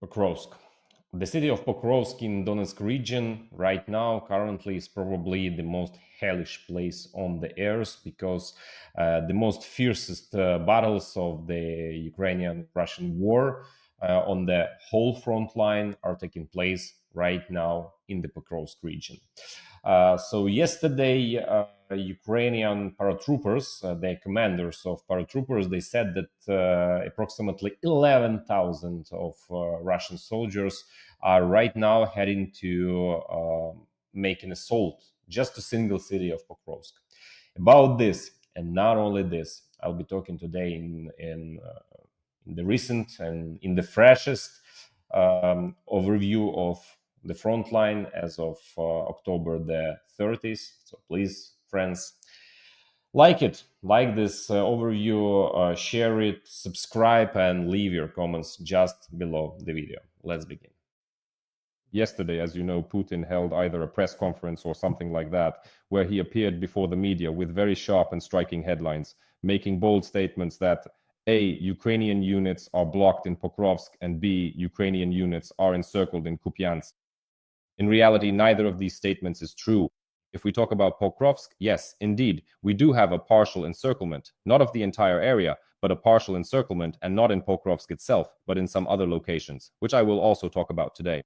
Pokrovsk. The city of Pokrovsk in Donetsk region right now currently is probably the most hellish place on the earth because the most fiercest battles of the Ukrainian-Russian war on the whole front line are taking place right now in the Pokrovsk region. So yesterday, Ukrainian paratroopers, the commanders of paratroopers, they said that approximately 11,000 of Russian soldiers are right now heading to make an assault just a single city of Pokrovsk. About this, and not only this, I'll be talking today in the recent and in the freshest overview of the front line as of October the 30th. So please, friends, like this overview, share it, subscribe, and leave your comments just below the video. Let's begin. Yesterday, as you know, Putin held either a press conference or something like that, where he appeared before the media with very sharp and striking headlines, making bold statements that A, Ukrainian units are blocked in Pokrovsk, and B, Ukrainian units are encircled in Kupyansk. In reality, neither of these statements is true. If we talk about Pokrovsk, yes, indeed, we do have a partial encirclement, not of the entire area, but a partial encirclement, and not in Pokrovsk itself, but in some other locations, which I will also talk about today.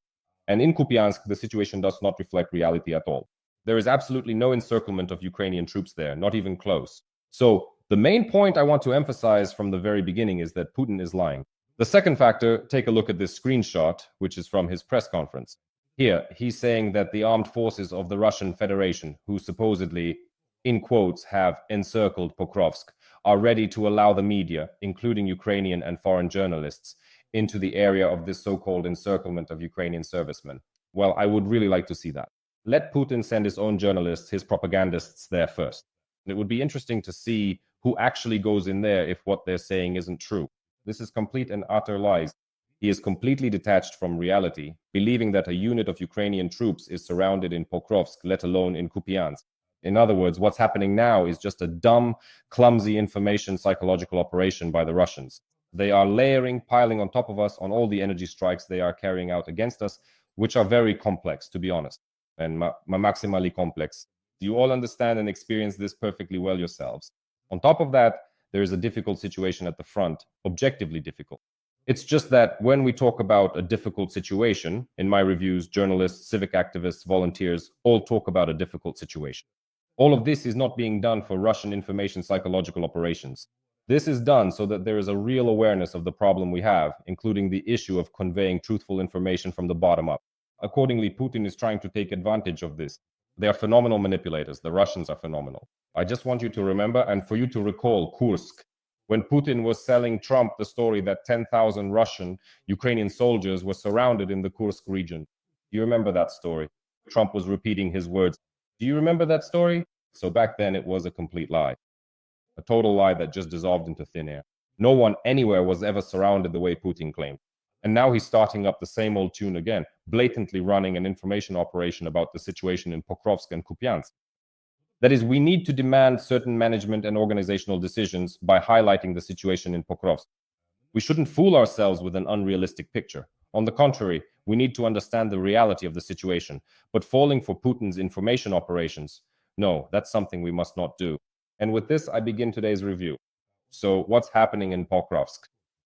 And in Kupyansk, the situation does not reflect reality at all. There is absolutely no encirclement of Ukrainian troops there, not even close. So the main point I want to emphasize from the very beginning is that Putin is lying. The second factor, take a look at this screenshot, which is from his press conference. Here, he's saying that the armed forces of the Russian Federation, who supposedly, in quotes, have encircled Pokrovsk, are ready to allow the media, including Ukrainian and foreign journalists, into the area of this so-called encirclement of Ukrainian servicemen. Well, I would really like to see that. Let Putin send his own journalists, his propagandists there first. It would be interesting to see who actually goes in there if what they're saying isn't true. This is complete and utter lies. He is completely detached from reality, believing that a unit of Ukrainian troops is surrounded in Pokrovsk, let alone in Kupiansk. In other words, what's happening now is just a dumb, clumsy information psychological operation by the Russians. They are layering, piling on top of us on all the energy strikes they are carrying out against us, which are very complex, to be honest, and maximally complex. You all understand and experience this perfectly well yourselves. On top of that, there is a difficult situation at the front, objectively difficult. It's just that when we talk about a difficult situation, in my reviews, journalists, civic activists, volunteers all talk about a difficult situation. All of this is not being done for Russian information psychological operations. This is done so that there is a real awareness of the problem we have, including the issue of conveying truthful information from the bottom up. Accordingly, Putin is trying to take advantage of this. They are phenomenal manipulators. The Russians are phenomenal. I just want you to remember and for you to recall Kursk. When Putin was selling Trump the story that 10,000 Russian, Ukrainian soldiers were surrounded in the Kursk region. Do you remember that story? Trump was repeating his words. Do you remember that story? So back then it was a complete lie. A total lie that just dissolved into thin air. No one anywhere was ever surrounded the way Putin claimed. And now he's starting up the same old tune again, blatantly running an information operation about the situation in Pokrovsk and Kupyansk. That is, we need to demand certain management and organizational decisions by highlighting the situation in Pokrovsk. We shouldn't fool ourselves with an unrealistic picture. On the contrary, we need to understand the reality of the situation. But falling for Putin's information operations, no, that's something we must not do. And with this, I begin today's review. So what's happening in Pokrovsk?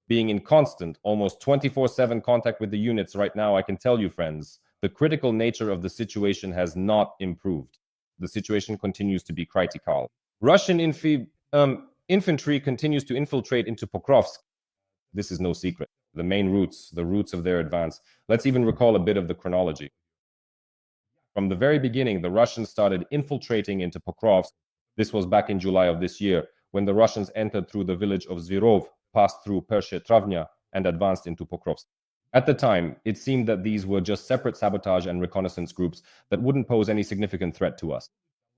Being in constant, almost 24/7 contact with the units right now, I can tell you, friends, the critical nature of the situation has not improved. The situation continues to be critical. Russian infantry continues to infiltrate into Pokrovsk. This is no secret. The main routes, the routes of their advance. Let's even recall a bit of the chronology. From the very beginning, the Russians started infiltrating into Pokrovsk. This was back in July of this year, when the Russians entered through the village of Zvirov, passed through Pershe Travnya, and advanced into Pokrovsk. At the time, it seemed that these were just separate sabotage and reconnaissance groups that wouldn't pose any significant threat to us.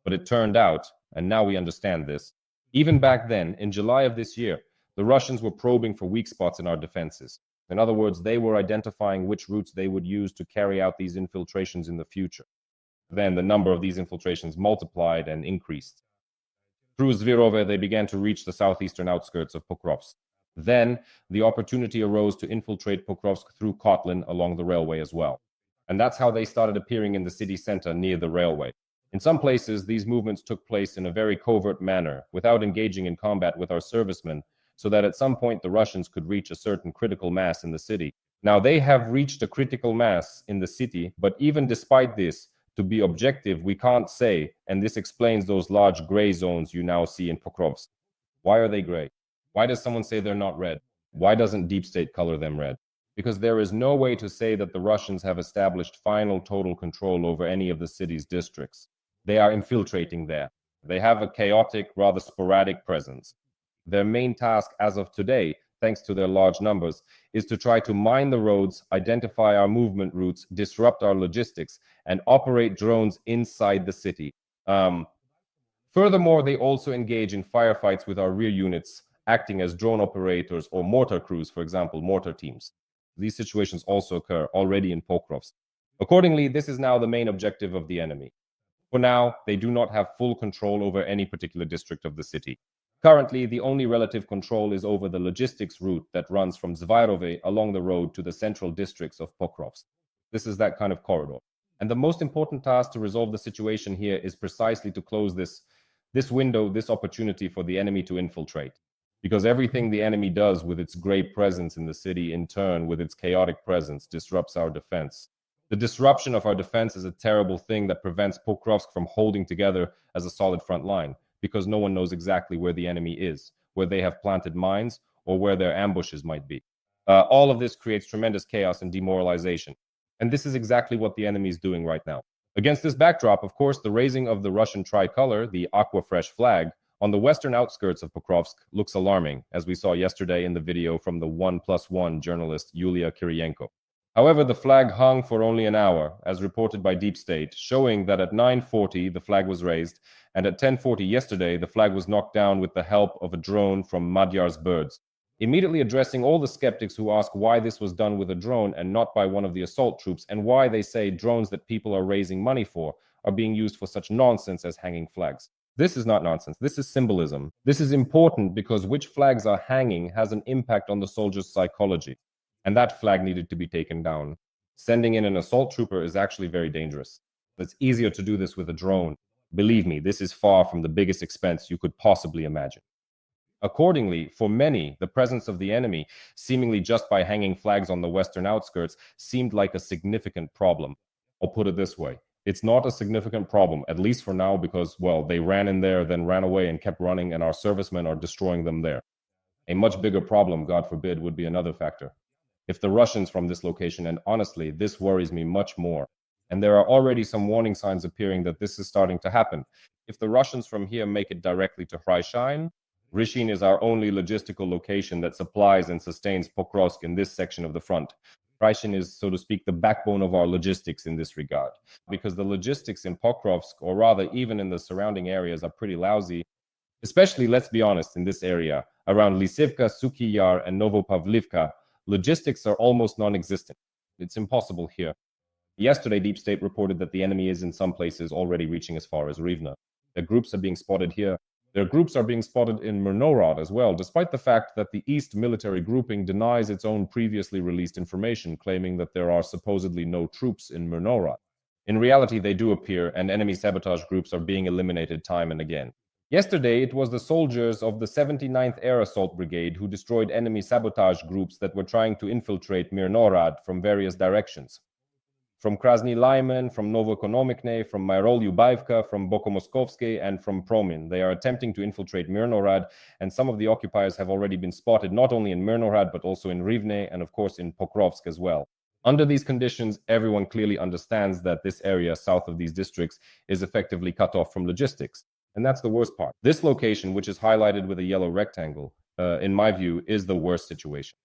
But it turned out, and now we understand this, even back then, in July of this year, the Russians were probing for weak spots in our defenses. In other words, they were identifying which routes they would use to carry out these infiltrations in the future. Then the number of these infiltrations multiplied and increased. Through Zvirove, they began to reach the southeastern outskirts of Pokrovsk. Then the opportunity arose to infiltrate Pokrovsk through Kotlin along the railway as well. And that's how they started appearing in the city center near the railway. In some places, these movements took place in a very covert manner, without engaging in combat with our servicemen, so that at some point the Russians could reach a certain critical mass in the city. Now, they have reached a critical mass in the city, but even despite this, to be objective, we can't say, and this explains those large gray zones you now see in Pokrovsk. Why are they gray? Why does someone say they're not red? Why doesn't Deep State color them red? Because there is no way to say that the Russians have established final total control over any of the city's districts. They are infiltrating there. They have a chaotic, rather sporadic presence. Their main task as of today, thanks to their large numbers, is to try to mine the roads, identify our movement routes, disrupt our logistics, and operate drones inside the city. Furthermore, they also engage in firefights with our rear units, acting as drone operators or mortar crews, for example, mortar teams. These situations also occur already in Pokrovsk. Accordingly, this is now the main objective of the enemy. For now, they do not have full control over any particular district of the city. Currently, the only relative control is over the logistics route that runs from Zvairove along the road to the central districts of Pokrovsk. This is that kind of corridor. And the most important task to resolve the situation here is precisely to close this window, this opportunity for the enemy to infiltrate. Because everything the enemy does with its great presence in the city, in turn, with its chaotic presence, disrupts our defense. The disruption of our defense is a terrible thing that prevents Pokrovsk from holding together as a solid front line, because no one knows exactly where the enemy is, where they have planted mines, or where their ambushes might be. All of this creates tremendous chaos and demoralization. And this is exactly what the enemy is doing right now. Against this backdrop, of course, the raising of the Russian tricolor, the aqua-fresh flag, on the western outskirts of Pokrovsk looks alarming, as we saw yesterday in the video from the 1+1 journalist Yulia Kiriyenko. However, the flag hung for only an hour, as reported by Deep State, showing that at 9:40 the flag was raised, and at 10:40 yesterday the flag was knocked down with the help of a drone from Magyar's birds. Immediately addressing all the skeptics who ask why this was done with a drone and not by one of the assault troops, and why they say drones that people are raising money for are being used for such nonsense as hanging flags. This is not nonsense. This is symbolism. This is important because which flags are hanging has an impact on the soldiers' psychology. And that flag needed to be taken down. Sending in an assault trooper is actually very dangerous. It's easier to do this with a drone. Believe me, this is far from the biggest expense you could possibly imagine. Accordingly, for many, the presence of the enemy, seemingly just by hanging flags on the western outskirts, seemed like a significant problem. I'll put it this way. It's not a significant problem, at least for now, because, well, they ran in there, then ran away and kept running, and our servicemen are destroying them there. A much bigger problem, God forbid, would be another factor. If the Russians from this location, and honestly, this worries me much more, and there are already some warning signs appearing that this is starting to happen. If the Russians from here make it directly to Hryshyne, Hryshyne is our only logistical location that supplies and sustains Pokrovsk in this section of the front. Hryshyne is, so to speak, the backbone of our logistics in this regard, because the logistics in Pokrovsk, or rather even in the surrounding areas, are pretty lousy, especially, let's be honest, in this area. Around Lisivka, Suky Yar, and Novopavlivka, logistics are almost non-existent. It's impossible here. Yesterday, Deep State reported that the enemy is in some places already reaching as far as Rivne. Their groups are being spotted here. Their groups are being spotted in Myrnohrad as well, despite the fact that the East military grouping denies its own previously released information, claiming that there are supposedly no troops in Myrnohrad. In reality, they do appear, and enemy sabotage groups are being eliminated time and again. Yesterday, it was the soldiers of the 79th Air Assault Brigade who destroyed enemy sabotage groups that were trying to infiltrate Myrnohrad from various directions. From Krasny Lyman, from Novoekonomikne, from Myrol-Yubaivka, from Bokomoskovsky, and from Promin. They are attempting to infiltrate Myrnohrad, and some of the occupiers have already been spotted not only in Myrnohrad, but also in Rivne, and of course in Pokrovsk as well. Under these conditions, everyone clearly understands that this area south of these districts is effectively cut off from logistics. And that's the worst part. This location, which is highlighted with a yellow rectangle, in my view, is the worst situation.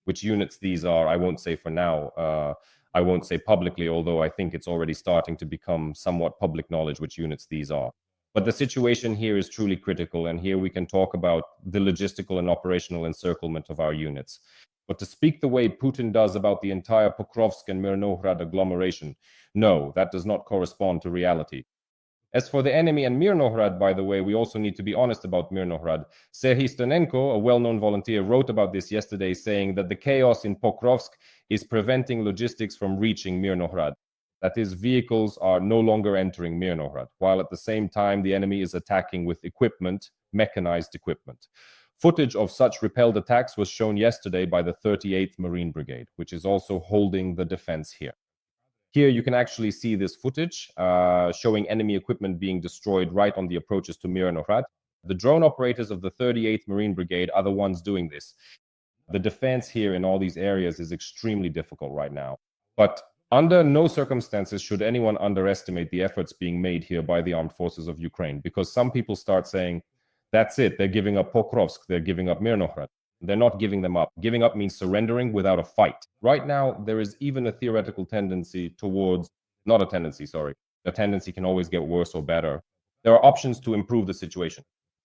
Which units these are, I won't say for now. I won't say publicly, although I think it's already starting to become somewhat public knowledge which units these are. But the situation here is truly critical, and here we can talk about the logistical and operational encirclement of our units. But to speak the way Putin does about the entire Pokrovsk and Myrnohrad agglomeration, no, that does not correspond to reality. As for the enemy and Myrnohrad, by the way, we also need to be honest about Myrnohrad. Serhiy Stonenko, a well-known volunteer, wrote about this yesterday, saying that the chaos in Pokrovsk is preventing logistics from reaching Myrnohrad. That is, vehicles are no longer entering Myrnohrad, while at the same time the enemy is attacking with equipment, mechanized equipment. Footage of such repelled attacks was shown yesterday by the 38th Marine Brigade, which is also holding the defense here. Here you can actually see this footage showing enemy equipment being destroyed right on the approaches to Myrnohrad. The drone operators of the 38th Marine Brigade are the ones doing this. The defense here in all these areas is extremely difficult right now. But under no circumstances should anyone underestimate the efforts being made here by the armed forces of Ukraine, because some people start saying, that's it, they're giving up Pokrovsk, they're giving up Myrnohrad. They're not giving them up. Giving up means surrendering without a fight. Right now, there is even a theoretical tendency towards, not a tendency, sorry. The tendency can always get worse or better. There are options to improve the situation.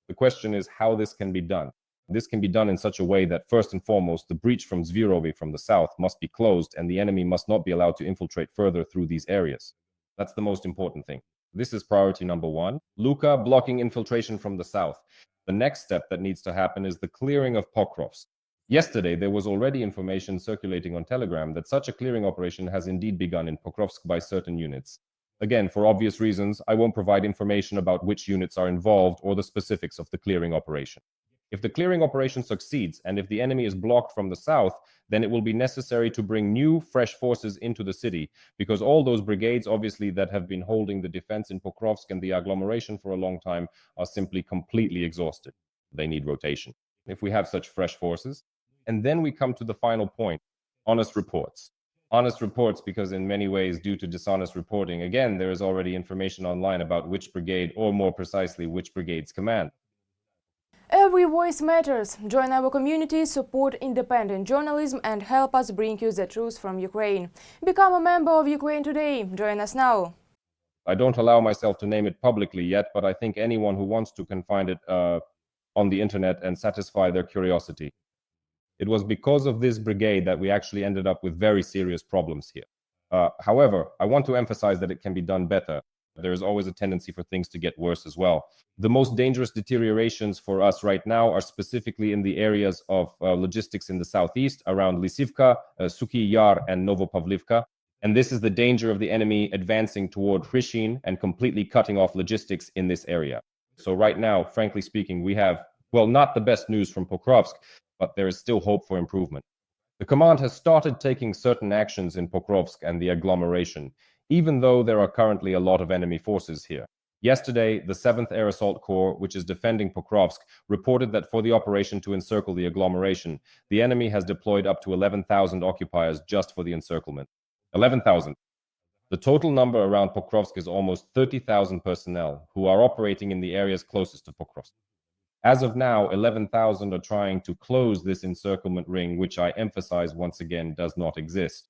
The question is how this can be done. This can be done in such a way that, first and foremost, the breach from Zvirovi from the south must be closed and the enemy must not be allowed to infiltrate further through these areas. That's the most important thing. This is priority number one. Luka, blocking infiltration from the south. The next step that needs to happen is the clearing of Pokrovsk. Yesterday, there was already information circulating on Telegram that such a clearing operation has indeed begun in Pokrovsk by certain units. Again, for obvious reasons, I won't provide information about which units are involved or the specifics of the clearing operation. If the clearing operation succeeds and if the enemy is blocked from the south, then it will be necessary to bring new, fresh forces into the city, because all those brigades, obviously, that have been holding the defense in Pokrovsk and the agglomeration for a long time are simply completely exhausted. They need rotation. If we have such fresh forces, and then we come to the final point, honest reports. Honest reports, because in many ways, due to dishonest reporting, again, there is already information online about which brigade, or more precisely, which brigade's command. Every voice matters. Join our community, support independent journalism and help us bring you the truth from Ukraine. Become a member of Ukraine Today. Join us now. I don't allow myself to name it publicly yet, but I think anyone who wants to can find it on the internet and satisfy their curiosity. It was because of this brigade that we actually ended up with very serious problems here. However, I want to emphasize that it can be done better. There is always a tendency for things to get worse as well. The most dangerous deteriorations for us right now are specifically in the areas of logistics in the southeast, around Lysivka, Suky Yar, and Novopavlivka. And this is the danger of the enemy advancing toward Hryshyne and completely cutting off logistics in this area. So right now, frankly speaking, we have, well, not the best news from Pokrovsk, but there is still hope for improvement. The command has started taking certain actions in Pokrovsk and the agglomeration, even though there are currently a lot of enemy forces here. Yesterday, the 7th Air Assault Corps, which is defending Pokrovsk, reported that for the operation to encircle the agglomeration, the enemy has deployed up to 11,000 occupiers just for the encirclement. 11,000. The total number around Pokrovsk is almost 30,000 personnel who are operating in the areas closest to Pokrovsk. As of now, 11,000 are trying to close this encirclement ring, which I emphasize once again does not exist.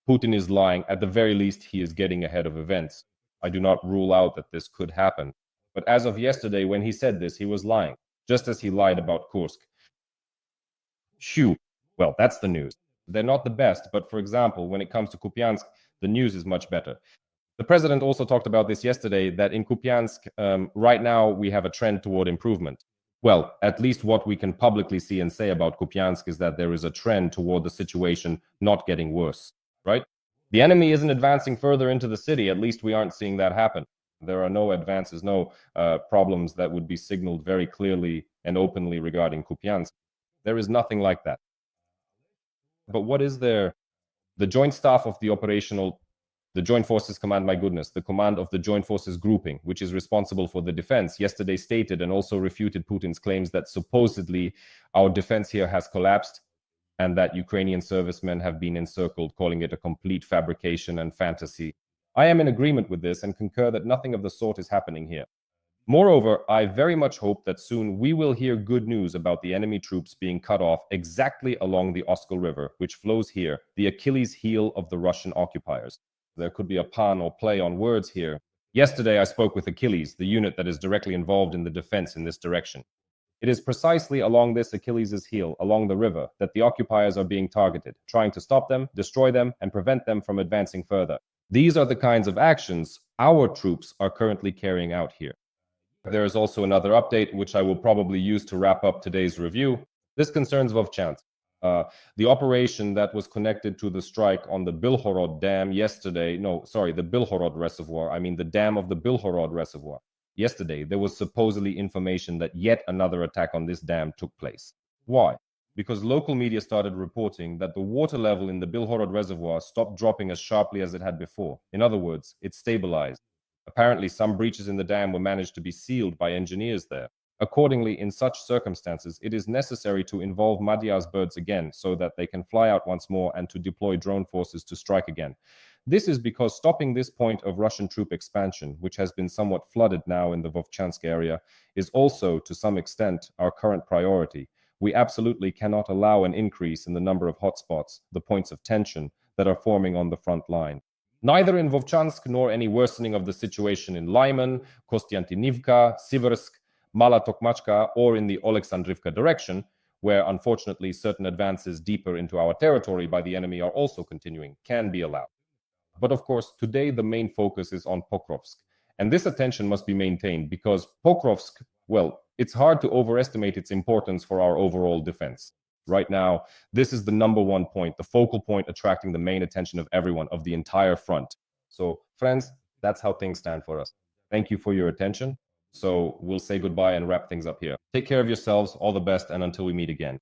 Putin is lying. At the very least, he is getting ahead of events. I do not rule out that this could happen. But as of yesterday, when he said this, he was lying, just as he lied about Kursk. Phew. Well, that's the news. They're not the best, but for example, when it comes to Kupyansk, the news is much better. The president also talked about this yesterday, that in Kupyansk, right now, we have a trend toward improvement. Well, at least what we can publicly see and say about Kupyansk is that there is a trend toward the situation not getting worse, right? The enemy isn't advancing further into the city. At least we aren't seeing that happen. There are no advances, no problems that would be signaled very clearly and openly regarding Kupyansk. There is nothing like that. But what is there? The Joint Staff of the Joint Forces Command, my goodness, the command of the Joint Forces Grouping, which is responsible for the defense, yesterday stated and also refuted Putin's claims that supposedly our defense here has collapsed and that Ukrainian servicemen have been encircled, calling it a complete fabrication and fantasy. I am in agreement with this and concur that nothing of the sort is happening here. Moreover, I very much hope that soon we will hear good news about the enemy troops being cut off exactly along the Oskol River, which flows here, the Achilles heel of the Russian occupiers. There could be a pun or play on words here. Yesterday, I spoke with Achilles, the unit that is directly involved in the defense in this direction. It is precisely along this Achilles' heel, along the river, that the occupiers are being targeted, trying to stop them, destroy them, and prevent them from advancing further. These are the kinds of actions our troops are currently carrying out here. There is also another update, which I will probably use to wrap up today's review. This concerns Vovchansk. The operation that was connected to the strike on the Bilhorod dam yesterday, the Bilhorod reservoir, I mean the dam of the Bilhorod reservoir. Yesterday, there was supposedly information that yet another attack on this dam took place. Why? Because local media started reporting that the water level in the Bilhorod reservoir stopped dropping as sharply as it had before. In other words, it stabilized. Apparently, some breaches in the dam were managed to be sealed by engineers there. Accordingly, in such circumstances, it is necessary to involve Magyar's birds again so that they can fly out once more and to deploy drone forces to strike again. This is because stopping this point of Russian troop expansion, which has been somewhat flooded now in the Vovchansk area, is also, to some extent, our current priority. We absolutely cannot allow an increase in the number of hotspots, the points of tension, that are forming on the front line. Neither in Vovchansk nor any worsening of the situation in Lyman, Kostiantynivka, Siversk, Mala Tokmachka, or in the Oleksandrivka direction, where unfortunately certain advances deeper into our territory by the enemy are also continuing, can be allowed. But of course, today the main focus is on Pokrovsk. And this attention must be maintained because Pokrovsk, well, it's hard to overestimate its importance for our overall defense. Right now, this is the number one point, the focal point attracting the main attention of everyone, of the entire front. So, friends, that's how things stand for us. Thank you for your attention. So we'll say goodbye and wrap things up here. Take care of yourselves, all the best, and until we meet again.